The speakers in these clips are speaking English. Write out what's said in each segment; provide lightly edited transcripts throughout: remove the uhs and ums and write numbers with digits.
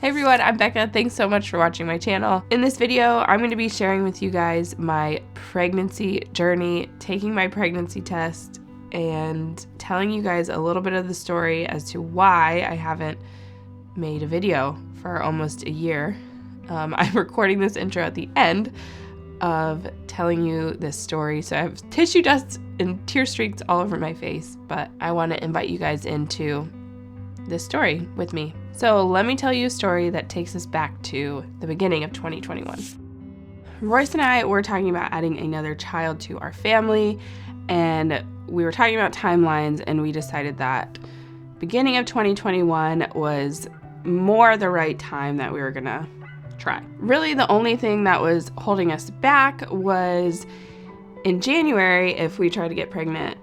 Hey everyone, I'm Becca. Thanks so much for watching my channel. In this video, I'm going to be sharing with you guys my pregnancy journey, taking my pregnancy test, and telling you guys a little bit of the story as to why I haven't made a video for almost a year. I'm recording this intro at the end of telling you this story, so I have tissue dust and tear streaks all over my face, but I want to invite you guys into this story with me. So let me tell you a story that takes us back to the beginning of 2021. Royce and I were talking about adding another child to our family, and we were talking about timelines, and we decided that beginning of 2021 was more the right time that we were gonna try. Really, the only thing that was holding us back was in January, if we tried to get pregnant,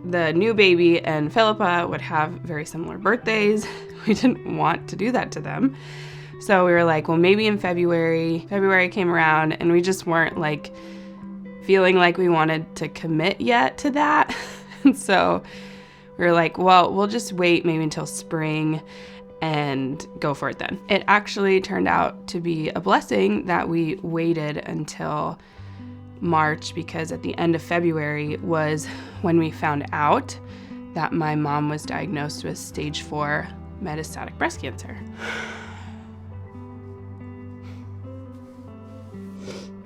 the new baby and Philippa would have very similar birthdays. We didn't want to do that to them. So we were like, well, maybe in February. February came around and we just weren't like feeling like we wanted to commit yet to that. And so we were like, well, we'll just wait maybe until spring and go for it then. It actually turned out to be a blessing that we waited until March, because at the end of February was when we found out that my mom was diagnosed with stage 4 metastatic breast cancer.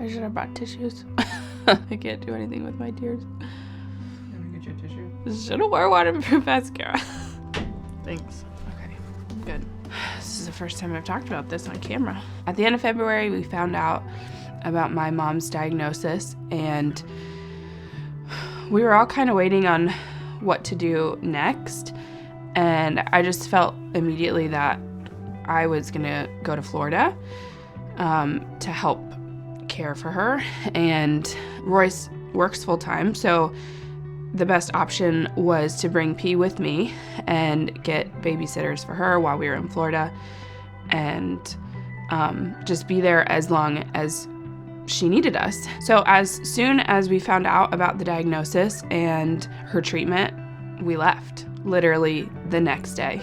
I should have brought tissues. I can't do anything with my tears. Let me get you a tissue. Should have worn one for mascara. Thanks. Okay, good. This is the first time I've talked about this on camera. At the end of February, we found out about my mom's diagnosis, and we were all kind of waiting on what to do next. And I just felt immediately that I was gonna go to Florida to help care for her. And Royce works full time, so the best option was to bring P with me and get babysitters for her while we were in Florida, and just be there as long as she needed us. So as soon as we found out about the diagnosis and her treatment, we left. Literally the next day.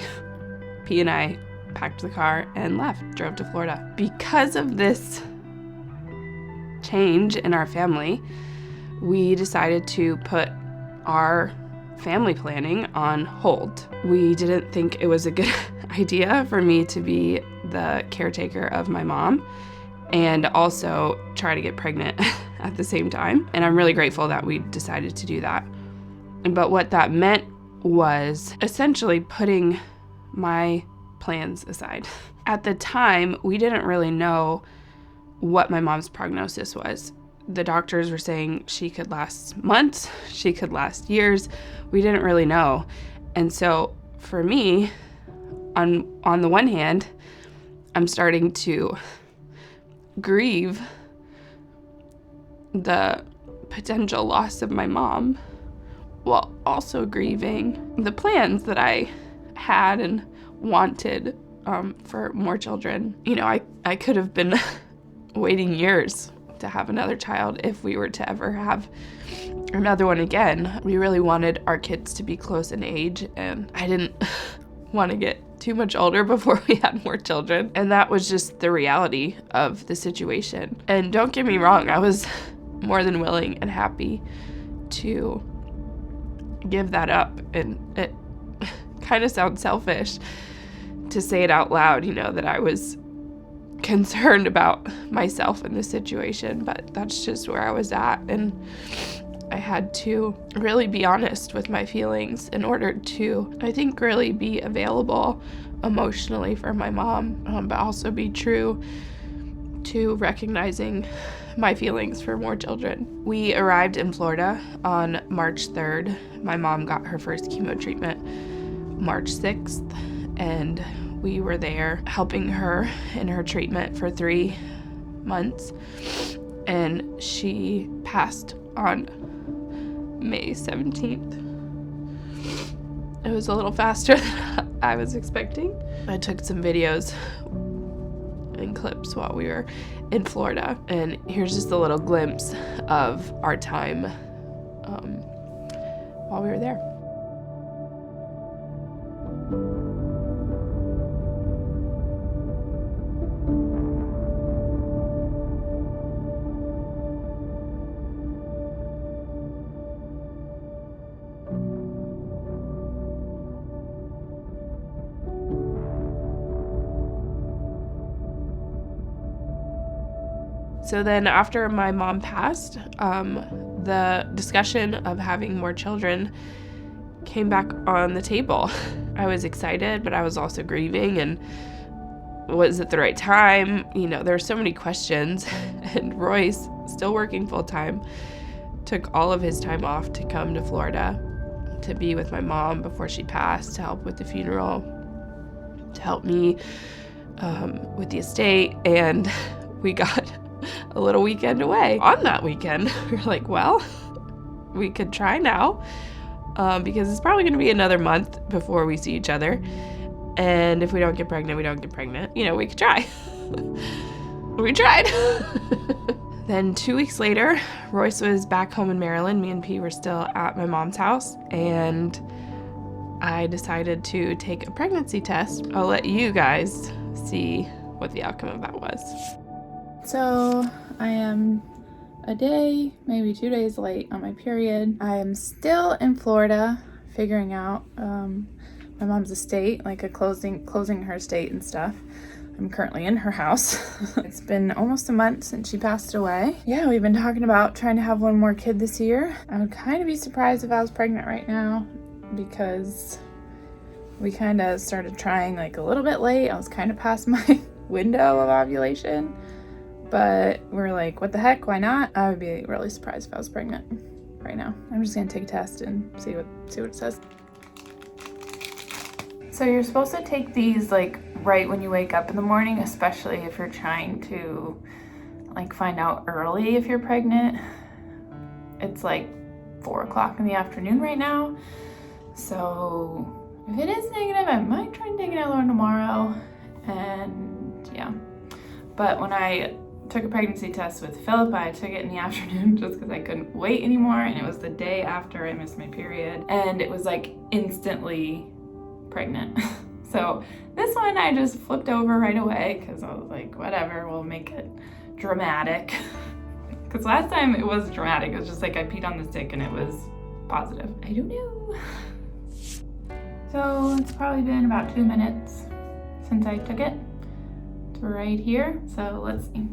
P and I packed the car and left, drove to Florida. Because of this change in our family, we decided to put our family planning on hold. We didn't think it was a good idea for me to be the caretaker of my mom and also try to get pregnant at the same time. And I'm really grateful that we decided to do that. But what that meant was essentially putting my plans aside. At the time, we didn't really know what my mom's prognosis was. The doctors were saying she could last months, she could last years. We didn't really know. And so for me, on the one hand, I'm starting to grieve the potential loss of my mom, while also grieving the plans that I had and wanted for more children. You know, I could have been waiting years to have another child if we were to ever have another one again. We really wanted our kids to be close in age, and I didn't want to get too much older before we had more children. And that was just the reality of the situation. And don't get me wrong, I was more than willing and happy to give that up. And it kind of sounds selfish to say it out loud, you know, that I was concerned about myself in this situation, but that's just where I was at. And I had to really be honest with my feelings in order to, I think, really be available emotionally for my mom, but also be true to recognizing my feelings for more children. We arrived in Florida on March 3rd. My mom got her first chemo treatment March 6th, and we were there helping her in her treatment for 3 months, and she passed on May 17th. It was a little faster than I was expecting. I took some videos and clips while we were in Florida, and here's just a little glimpse of our time while we were there. So then after my mom passed, the discussion of having more children came back on the table. I was excited, but I was also grieving, and was it the right time? You know, there were so many questions, and Royce, still working full-time, took all of his time off to come to Florida to be with my mom before she passed, to help with the funeral, to help me with the estate, and we got a little weekend away. On that weekend, we were like, well, we could try now, because it's probably going to be another month before we see each other, and if we don't get pregnant, we don't get pregnant. You know, we could try. We tried. Then 2 weeks later, Royce was back home in Maryland. Me and P were still at my mom's house, and I decided to take a pregnancy test. I'll let you guys see what the outcome of that was. So I am a day, maybe 2 days late on my period. I am still in Florida figuring out my mom's estate, like closing her estate and stuff. I'm currently in her house. It's been almost a month since she passed away. Yeah, we've been talking about trying to have one more kid this year. I would kind of be surprised if I was pregnant right now, because we kind of started trying like a little bit late. I was kind of past my window of ovulation, but we're like, what the heck, why not? I would be really surprised if I was pregnant right now. I'm just gonna take a test and see what it says. So you're supposed to take these like right when you wake up in the morning, especially if you're trying to like find out early if you're pregnant. It's like 4 o'clock in the afternoon right now. So if it is negative, I might try and take another one tomorrow. And yeah, but when I took a pregnancy test with Philippa, I took it in the afternoon just because I couldn't wait anymore. And it was the day after I missed my period, and it was like instantly pregnant. So this one I just flipped over right away because I was like, whatever, we'll make it dramatic. Because last time it was dramatic. It was just like I peed on the stick and it was positive. I don't know. So it's probably been about 2 minutes since I took it. It's right here. So let's see.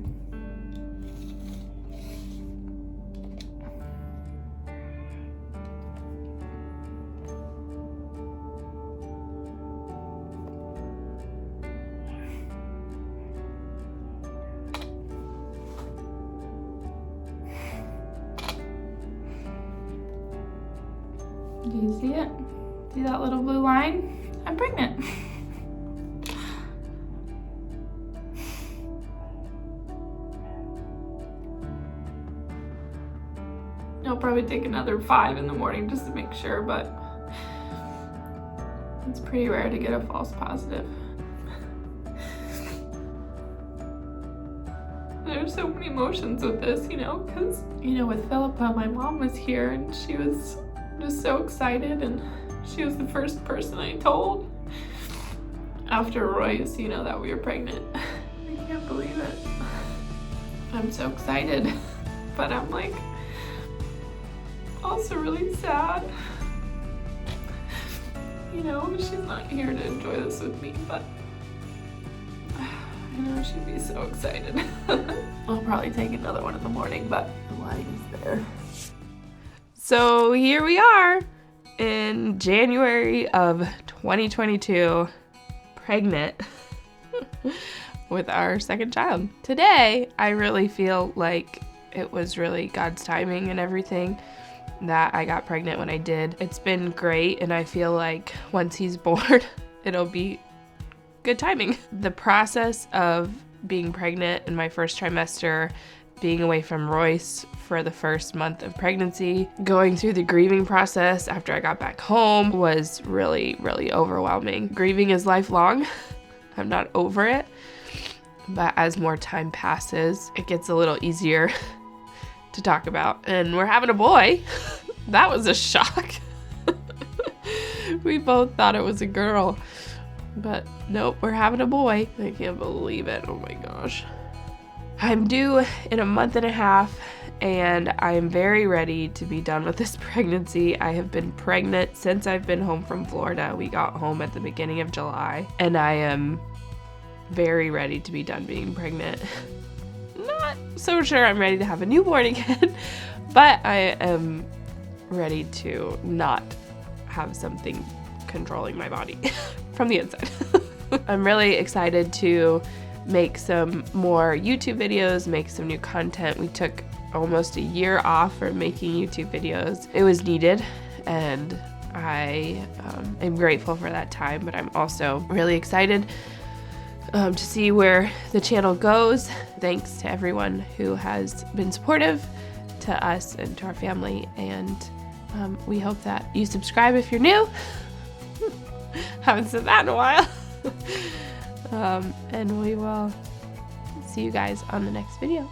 Do you see it? See that little blue line? I'm pregnant. I'll probably take another 5 in the morning just to make sure, but it's pretty rare to get a false positive. There's so many emotions with this, you know, because, you know, with Philippa, my mom was here and she was just so excited, and she was the first person I told after Royce, you know, that we were pregnant. I can't believe it. I'm so excited, but I'm like also really sad. You know, she's not here to enjoy this with me, but I know she'd be so excited. I'll probably take another one in the morning, but the line is there. So here we are in January of 2022, pregnant with our second child. Today, I really feel like it was really God's timing and everything that I got pregnant when I did. It's been great, and I feel like once he's born, it'll be good timing. The process of being pregnant in my first trimester, being away from Royce for the first month of pregnancy, going through the grieving process after I got back home was really, really overwhelming. Grieving is lifelong. I'm not over it, but as more time passes, it gets a little easier to talk about. And we're having a boy. That was a shock. We both thought it was a girl, but nope, we're having a boy. I can't believe it. Oh my gosh. I'm due in a month and a half, and I'm very ready to be done with this pregnancy. I have been pregnant since I've been home from Florida. We got home at the beginning of July, and I am very ready to be done being pregnant. so sure I'm ready to have a newborn again, but I am ready to not have something controlling my body from the inside. I'm really excited to make some more YouTube videos, make some new content. We took almost a year off from making YouTube videos. It was needed, and I am grateful for that time, but I'm also really excited to see where the channel goes. Thanks to everyone who has been supportive to us and to our family, and we hope that you subscribe if you're new. Haven't said that in a while. And we will see you guys on the next video.